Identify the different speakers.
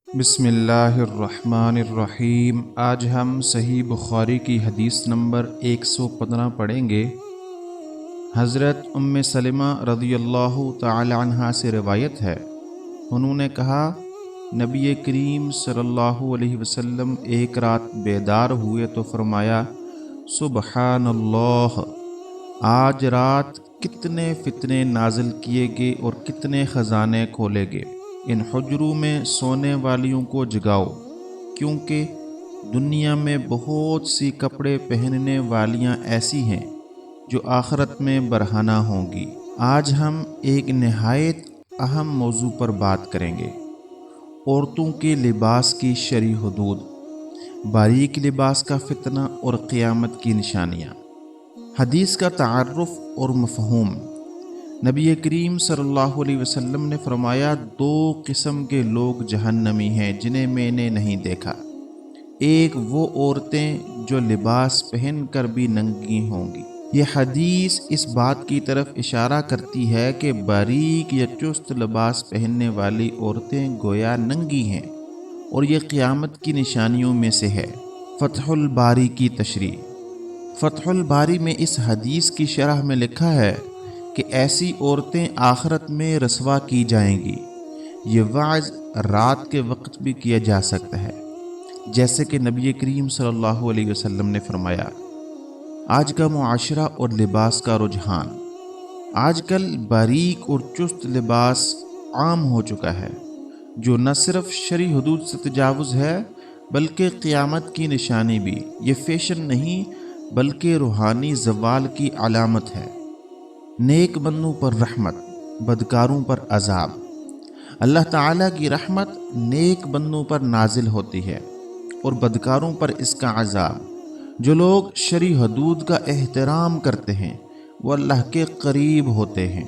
Speaker 1: بسم اللہ الرحمن الرحیم۔ آج ہم صحیح بخاری کی حدیث نمبر 115 پڑھیں گے۔ حضرت ام سلمہ رضی اللہ تعالی عنہا سے روایت ہے، انہوں نے کہا نبی کریم صلی اللہ علیہ وسلم ایک رات بیدار ہوئے تو فرمایا سبحان اللہ، آج رات کتنے فتنے نازل کیے گے اور کتنے خزانے کھولے گے۔ ان حجروں میں سونے والیوں کو جگاؤ، کیونکہ دنیا میں بہت سی کپڑے پہننے والیاں ایسی ہیں جو آخرت میں برہنہ ہوں گی۔ آج ہم ایک نہایت اہم موضوع پر بات کریں گے، عورتوں کے لباس کی شرعی حدود، باریک لباس کا فتنہ اور قیامت کی نشانیاں۔ حدیث کا تعارف اور مفہوم۔ نبی کریم صلی اللہ علیہ وسلم نے فرمایا، دو قسم کے لوگ جہنمی ہیں جنہیں میں نے نہیں دیکھا۔ ایک وہ عورتیں جو لباس پہن کر بھی ننگی ہوں گی۔ یہ حدیث اس بات کی طرف اشارہ کرتی ہے کہ باریک یا چست لباس پہننے والی عورتیں گویا ننگی ہیں، اور یہ قیامت کی نشانیوں میں سے ہے۔ فتح الباری کی تشریح۔ فتح الباری میں اس حدیث کی شرح میں لکھا ہے کہ ایسی عورتیں آخرت میں رسوا کی جائیں گی۔ یہ وعظ رات کے وقت بھی کیا جا سکتا ہے، جیسے کہ نبی کریم صلی اللہ علیہ وسلم نے فرمایا۔ آج کا معاشرہ اور لباس کا رجحان۔ آج کل باریک اور چست لباس عام ہو چکا ہے، جو نہ صرف شرعی حدود سے تجاوز ہے بلکہ قیامت کی نشانی بھی۔ یہ فیشن نہیں بلکہ روحانی زوال کی علامت ہے۔ نیک بندوں پر رحمت، بدکاروں پر عذاب۔ اللہ تعالیٰ کی رحمت نیک بندوں پر نازل ہوتی ہے اور بدکاروں پر اس کا عذاب۔ جو لوگ شرعی حدود کا احترام کرتے ہیں وہ اللہ کے قریب ہوتے ہیں۔